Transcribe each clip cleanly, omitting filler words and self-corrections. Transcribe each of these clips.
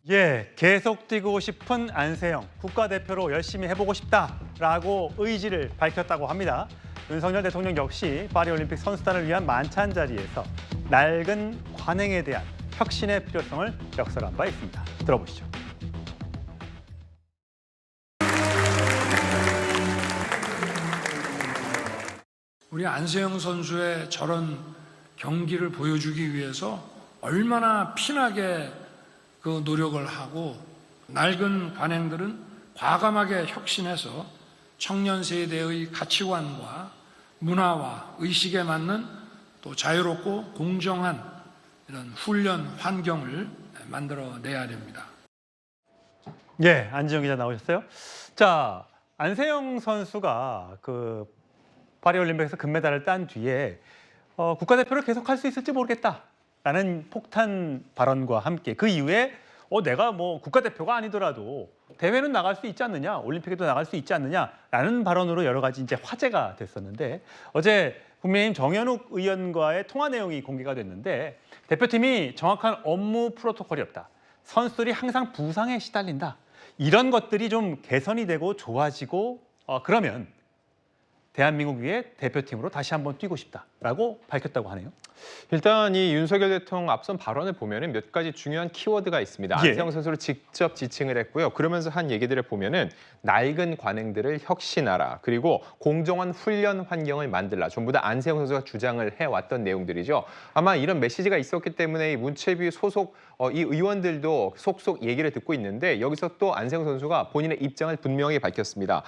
예, 계속 뛰고 싶은 안세영, 국가대표로 열심히 해보고 싶다라고 의지를 밝혔다고 합니다. 윤석열 대통령 역시 파리올림픽 선수단을 위한 만찬 자리에서 낡은 관행에 대한 혁신의 필요성을 역설한 바 있습니다. 들어보시죠. 우리 안세영 선수의 저런 경기를 보여주기 위해서 얼마나 피나게 그 노력을 하고 낡은 관행들은 과감하게 혁신해서 청년 세대의 가치관과 문화와 의식에 맞는 또 자유롭고 공정한 이런 훈련 환경을 만들어내야 됩니다. 예, 안지영 기자 나오셨어요. 자, 안세영 선수가 그 파리올림픽에서 금메달을 딴 뒤에 국가대표를 계속할 수 있을지 모르겠다라는 폭탄 발언과 함께 그 이후에 내가 뭐 국가대표가 아니더라도 대회는 나갈 수 있지 않느냐, 올림픽에도 나갈 수 있지 않느냐라는 발언으로 여러 가지 이제 화제가 됐었는데 어제 국민의힘 정현욱 의원과의 통화 내용이 공개가 됐는데 대표팀이 정확한 업무 프로토콜이 없다. 선수들이 항상 부상에 시달린다. 이런 것들이 좀 개선이 되고 좋아지고 그러면 대한민국 위에 대표팀으로 다시 한번 뛰고 싶다라고 밝혔다고 하네요. 일단 이 윤석열 대통령 앞선 발언을 보면은 몇 가지 중요한 키워드가 있습니다. 예. 안세영 선수를 직접 지칭을 했고요. 그러면서 한 얘기들을 보면은 낡은 관행들을 혁신하라. 그리고 공정한 훈련 환경을 만들라. 전부 다 안세영 선수가 주장을 해왔던 내용들이죠. 아마 이런 메시지가 있었기 때문에 이 문체비 소속 이 의원들도 속속 얘기를 듣고 있는데 여기서 또 안세영 선수가 본인의 입장을 분명히 밝혔습니다.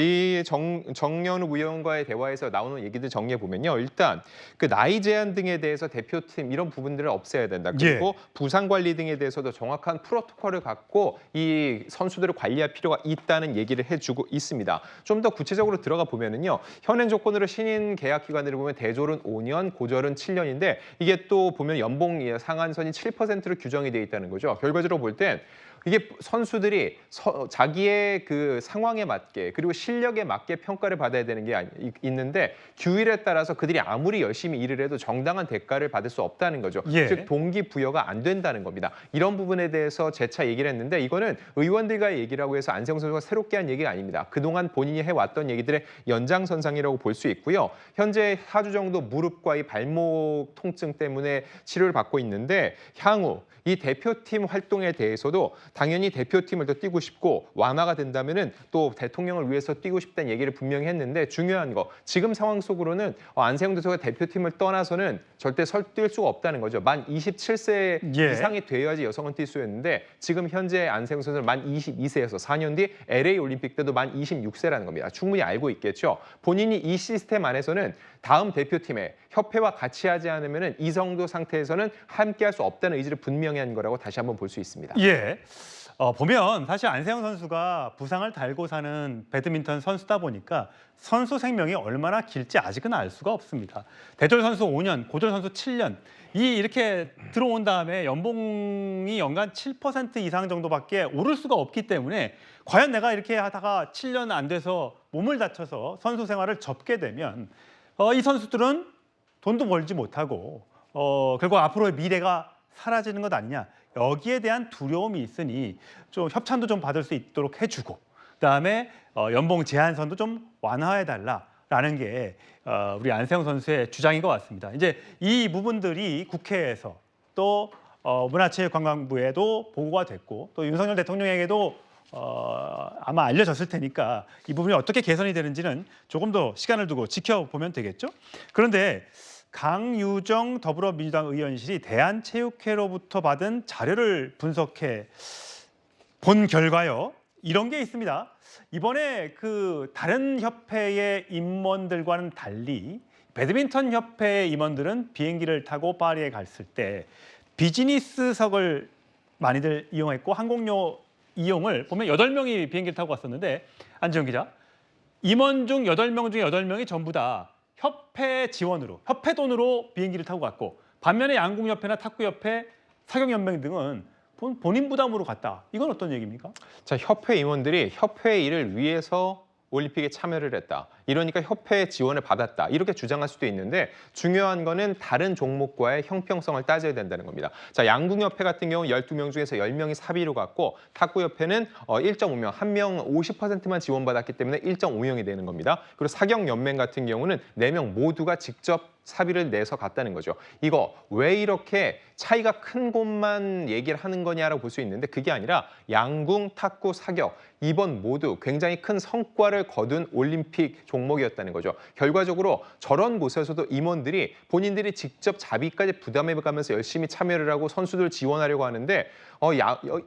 이 정연욱 의원과의 대화에서 나오는 얘기들 정리해 보면요. 일단 그 나이 제한 등에 대해서 대표팀 이런 부분들을 없애야 된다. 그리고 부상 관리 등에 대해서도 정확한 프로토콜을 갖고 이 선수들을 관리할 필요가 있다는 얘기를 해주고 있습니다. 좀 더 구체적으로 들어가 보면은요. 현행 조건으로 신인 계약 기간을 보면 대졸은 5년, 고졸은 7년인데 이게 또 보면 연봉 상한선이 7%로 규정이 돼 있다는 거죠. 결과적으로 볼 땐 이게 선수들이 자기의 그 상황에 맞게 그리고 실력에 맞게 평가를 받아야 되는 게 있는데 규율에 따라서 그들이 아무리 열심히 일을 해도 정당한 대가를 받을 수 없다는 거죠. 예. 즉 동기부여가 안 된다는 겁니다. 이런 부분에 대해서 재차 얘기를 했는데 이거는 의원들과의 얘기라고 해서 안세영 선수가 새롭게 한 얘기가 아닙니다. 그동안 본인이 해왔던 얘기들의 연장선상이라고 볼 수 있고요. 현재 4주 정도 무릎과 이 발목 통증 때문에 치료를 받고 있는데 향후 이 대표팀 활동에 대해서도 당연히 대표팀을 더 뛰고 싶고 완화가 된다면은 또 대통령을 위해서 뛰고 싶다는 얘기를 분명히 했는데 중요한 거 지금 상황 속으로는 안세영 선수가 대표팀을 떠나서는 절대 뛸 수가 없다는 거죠. 만 27세 이상이 되어야지 여성은 뛸 수 있는데 지금 현재 안세영 선수는 만 22세여서 4년 뒤 LA 올림픽 때도 만 26세라는 겁니다. 충분히 알고 있겠죠. 본인이 이 시스템 안에서는 다음 대표팀에 협회와 같이 하지 않으면은 이 정도 상태에서는 함께할 수 없다는 의지를 분명히 한 거라고 다시 한번 볼 수 있습니다. 예. 보면 사실 안세영 선수가 부상을 달고 사는 배드민턴 선수다 보니까 선수 생명이 얼마나 길지 아직은 알 수가 없습니다. 대졸 선수 5년, 고졸 선수 7년. 이렇게 들어온 다음에 연봉이 연간 7% 이상 정도밖에 오를 수가 없기 때문에 과연 내가 이렇게 하다가 7년 안 돼서 몸을 다쳐서 선수 생활을 접게 되면 이 선수들은 돈도 벌지 못하고 결국 앞으로의 미래가 사라지는 것 아니냐. 여기에 대한 두려움이 있으니 좀 협찬도 좀 받을 수 있도록 해주고 그다음에 연봉 제한선도 좀 완화해달라라는 게 우리 안세영 선수의 주장인 것 같습니다. 이제 이 부분들이 국회에서 또 문화체육관광부에도 보고가 됐고 또 윤석열 대통령에게도 아마 알려졌을 테니까 이 부분이 어떻게 개선이 되는지는 조금 더 시간을 두고 지켜보면 되겠죠. 그런데 강유정 더불어민주당 의원실이 대한체육회로부터 받은 자료를 분석해 본 결과요. 이런 게 있습니다. 이번에 그 다른 협회의 임원들과는 달리 배드민턴 협회의 임원들은 비행기를 타고 파리에 갔을 때 비즈니스석을 많이들 이용했고 항공료 이용을 보면 8명이 비행기를 타고 갔었는데 안지영 기자, 임원 중 8명 중에 8명이 전부 다 협회 지원으로, 협회 돈으로 비행기를 타고 갔고 반면에 양궁협회나 탁구협회, 사경연맹 등은 본인 부담으로 갔다. 이건 어떤 얘기입니까? 자, 협회 임원들이 협회 일을 위해서 올림픽에 참여를 했다. 이러니까 협회의 지원을 받았다. 이렇게 주장할 수도 있는데 중요한 거는 다른 종목과의 형평성을 따져야 된다는 겁니다. 자, 양궁협회 같은 경우 12명 중에서 10명이 사비로 갔고 탁구협회는 1.5명, 한 명 50%만 지원받았기 때문에 1.5명이 되는 겁니다. 그리고 사격연맹 같은 경우는 4명 모두가 직접 사비를 내서 갔다는 거죠. 이거 왜 이렇게 차이가 큰 곳만 얘기를 하는 거냐라고 볼 수 있는데 그게 아니라 양궁, 탁구, 사격 이번 모두 굉장히 큰 성과를 거둔 올림픽 종목이었다는 거죠. 결과적으로 저런 곳에서도 임원들이 본인들이 직접 자비까지 부담해가면서 열심히 참여를 하고 선수들 지원하려고 하는데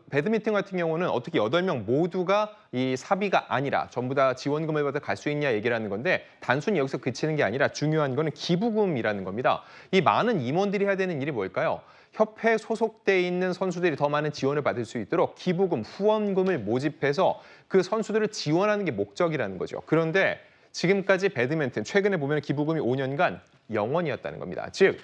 배드민턴 같은 경우는 어떻게 8명 모두가 이 사비가 아니라 전부 다 지원금을 받아 갈 수 있냐 얘기를 하는 건데 단순히 여기서 그치는 게 아니라 중요한 거는 기부금이라는 겁니다. 이 많은 임원들이 해야 되는 일이 뭘까요? 협회에 소속돼 있는 선수들이 더 많은 지원을 받을 수 있도록 기부금, 후원금을 모집해서 그 선수들을 지원하는 게 목적이라는 거죠. 그런데 지금까지 배드민턴 최근에 보면 기부금이 5년간 0원이었다는 겁니다. 즉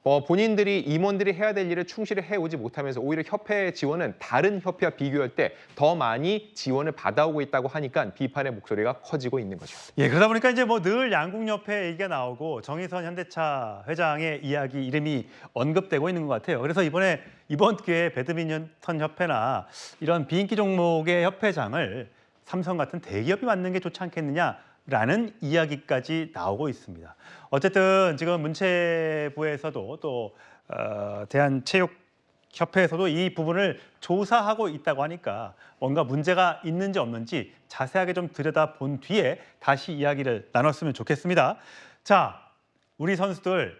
본인들이 임원들이 해야 될 일을 충실히 해오지 못하면서 오히려 협회 지원은 다른 협회와 비교할 때 더 많이 지원을 받아오고 있다고 하니까 비판의 목소리가 커지고 있는 거죠. 예, 그러다 보니까 이제 뭐 늘 양궁협회 얘기가 나오고 정의선 현대차 회장의 이야기 이름이 언급되고 있는 것 같아요. 그래서 이번 기회에 배드민턴 협회나 이런 비인기 종목의 협회장을 삼성 같은 대기업이 맡는 게 좋지 않겠느냐라는 이야기까지 나오고 있습니다. 어쨌든 지금 문체부에서도 또 대한체육협회에서도 이 부분을 조사하고 있다고 하니까 뭔가 문제가 있는지 없는지 자세하게 좀 들여다본 뒤에 다시 이야기를 나눴으면 좋겠습니다. 자, 우리 선수들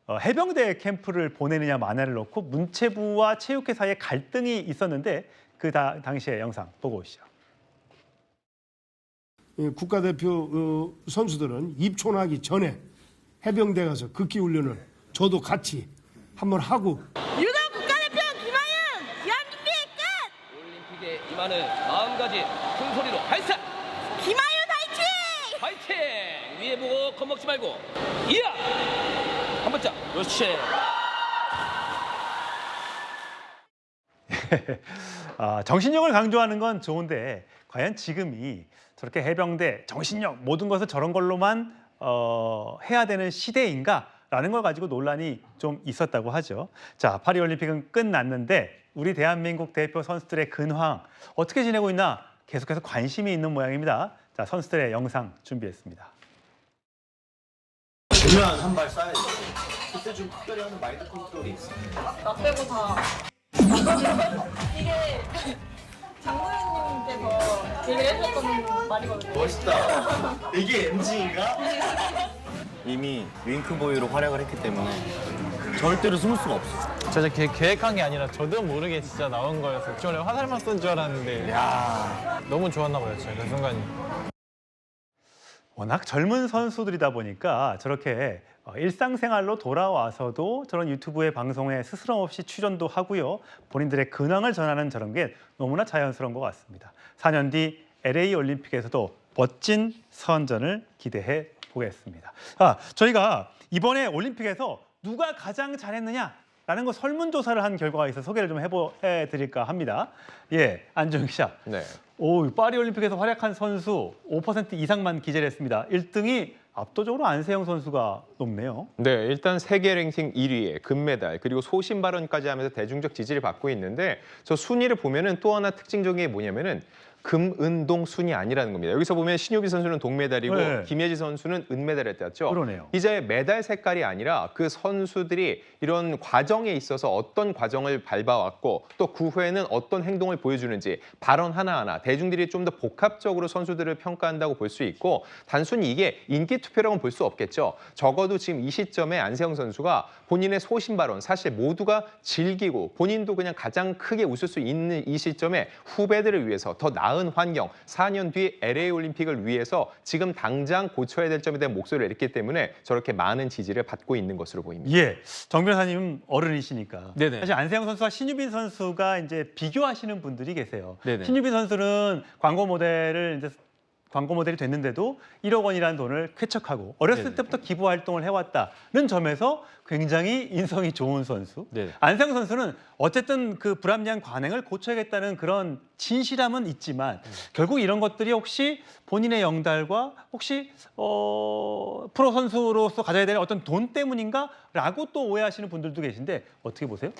해병대 캠프를 보내느냐 마냐를 놓고 문체부와 체육회 사이에 갈등이 있었는데 그 당시의 영상 보고 오시죠. 국가대표 선수들은 입촌하기 전에 해병대 가서 극기훈련을 저도 같이 한번 하고 유도 국가대표 김하윤 연기 끝! 올림픽에 임하는 마음가짐 큰 소리로 발사! 김하윤 화이팅! 파이팅! 위에 보고 겁먹지 말고 이야! 한 번짝 그렇지. 정신력을 강조하는 건 좋은데 과연 지금이 저렇게 해병대, 정신력 모든 것을 저런 걸로만 해야 되는 시대인가라는 걸 가지고 논란이 좀 있었다고 하죠. 자, 파리올림픽은 끝났는데 우리 대한민국 대표 선수들의 근황 어떻게 지내고 있나 계속해서 관심이 있는 모양입니다. 자, 선수들의 영상 준비했습니다. 주면 한 발 쏴야지. 그때 좀 특별히 하는 마인드 컨트롤이 있어. 나 빼고 다 이게 장도연님께서 얘기해줬던 말이거든요. 멋있다. 이게 MG인가? 이미 윙크보이로 활약을 했기 때문에 절대로 숨을 수가 없어. 진짜 계획한 게 아니라 저도 모르게 진짜 나온 거였어요. 원래 화살만 쏜 줄 알았는데 너무 좋았나 봐요, 진짜 그 순간이. 워낙 젊은 선수들이다 보니까 저렇게 일상생활로 돌아와서도 저런 유튜브의 방송에 스스럼 없이 출연도 하고요. 본인들의 근황을 전하는 저런 게 너무나 자연스러운 것 같습니다. 4년 뒤 LA 올림픽에서도 멋진 선전을 기대해 보겠습니다. 저희가 이번에 올림픽에서 누가 가장 잘했느냐라는 거 설문조사를 한 결과가 있어서 소개를 좀 해드릴까 합니다. 예, 안정 기자. 네. 파리올림픽에서 활약한 선수 5% 이상만 기재를 했습니다. 1등이 압도적으로 안세영 선수가 높네요. 네, 일단 세계 랭킹 1위에 금메달 그리고 소신 발언까지 하면서 대중적 지지를 받고 있는데 저 순위를 보면은 또 하나 특징적인 게 뭐냐면은 금, 은, 동 순이 아니라는 겁니다. 여기서 보면 신유비 선수는 동메달이고 네. 김예지 선수는 은메달을 땄죠. 그러네요. 이제 메달 색깔이 아니라 그 선수들이 이런 과정에 있어서 어떤 과정을 밟아왔고 또 그 후에는 어떤 행동을 보여주는지 발언 하나하나 대중들이 좀 더 복합적으로 선수들을 평가한다고 볼 수 있고 단순히 이게 인기 투표라고는 볼 수 없겠죠. 적어도 지금 이 시점에 안세영 선수가 본인의 소신 발언 사실 모두가 즐기고 본인도 그냥 가장 크게 웃을 수 있는 이 시점에 후배들을 위해서 더 나은 환경, 4년 뒤 LA 올림픽을 위해서 지금 당장 고쳐야 될 점에 대한 목소리를 냈기 때문에 저렇게 많은 지지를 받고 있는 것으로 보입니다. 예, 정 변호사님 어른이시니까 네네. 사실 안세영 선수와 신유빈 선수가 이제 비교하시는 분들이 계세요. 네네. 신유빈 선수는 광고 모델을 이제 광고 모델이 됐는데도 1억 원이라는 돈을 쾌척하고 어렸을 네네. 때부터 기부 활동을 해왔다는 점에서 굉장히 인성이 좋은 선수. 네네. 안세영 선수는 어쨌든 그 불합리한 관행을 고쳐야겠다는 그런 진실함은 있지만 결국 이런 것들이 혹시 본인의 영달과 혹시 프로 선수로서 가져야 될 어떤 돈 때문인가라고 또 오해하시는 분들도 계신데 어떻게 보세요?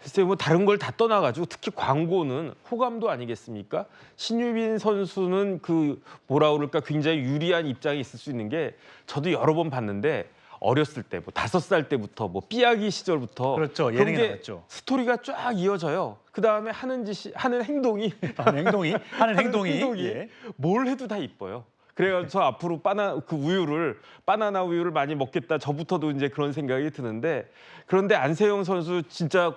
글쎄요, 뭐 다른 걸 다 떠나가지고 특히 광고는 호감도 아니겠습니까? 신유빈 선수는 그 뭐라 그럴까 굉장히 유리한 입장에 있을 수 있는 게 저도 여러 번 봤는데 어렸을 때 뭐 5살 때부터 뭐 삐약이 시절부터 그렇죠. 그런 예능에 게 나왔죠. 스토리가 쫙 이어져요. 그 다음에 하는 행동이 하는 행동이 예. 뭘 해도 다 이뻐요. 그래서 앞으로 바나나 우유를 많이 먹겠다. 저부터도 이제 그런 생각이 드는데 그런데 안세영 선수 진짜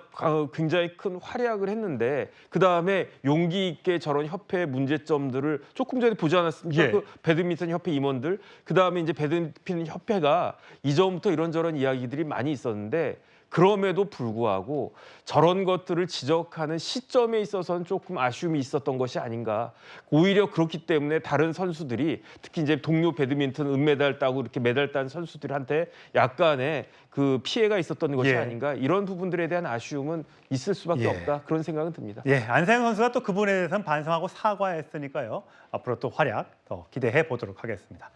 굉장히 큰 활약을 했는데 그 다음에 용기 있게 저런 협회의 문제점들을 조금 전에 보지 않았습니까? 예. 그 배드민턴 협회 임원들 그 다음에 이제 배드민턴 협회가 이전부터 이런저런 이야기들이 많이 있었는데. 그럼에도 불구하고 저런 것들을 지적하는 시점에 있어서는 조금 아쉬움이 있었던 것이 아닌가. 오히려 그렇기 때문에 다른 선수들이 특히 이제 동료 배드민턴 은메달 따고 이렇게 메달 딴 선수들한테 약간의 그 피해가 있었던 것이 예. 아닌가. 이런 부분들에 대한 아쉬움은 있을 수밖에 예. 없다. 그런 생각은 듭니다. 예, 안세영 선수가 또 그 부분에 대해서는 반성하고 사과했으니까요. 앞으로 또 활약 더 기대해 보도록 하겠습니다.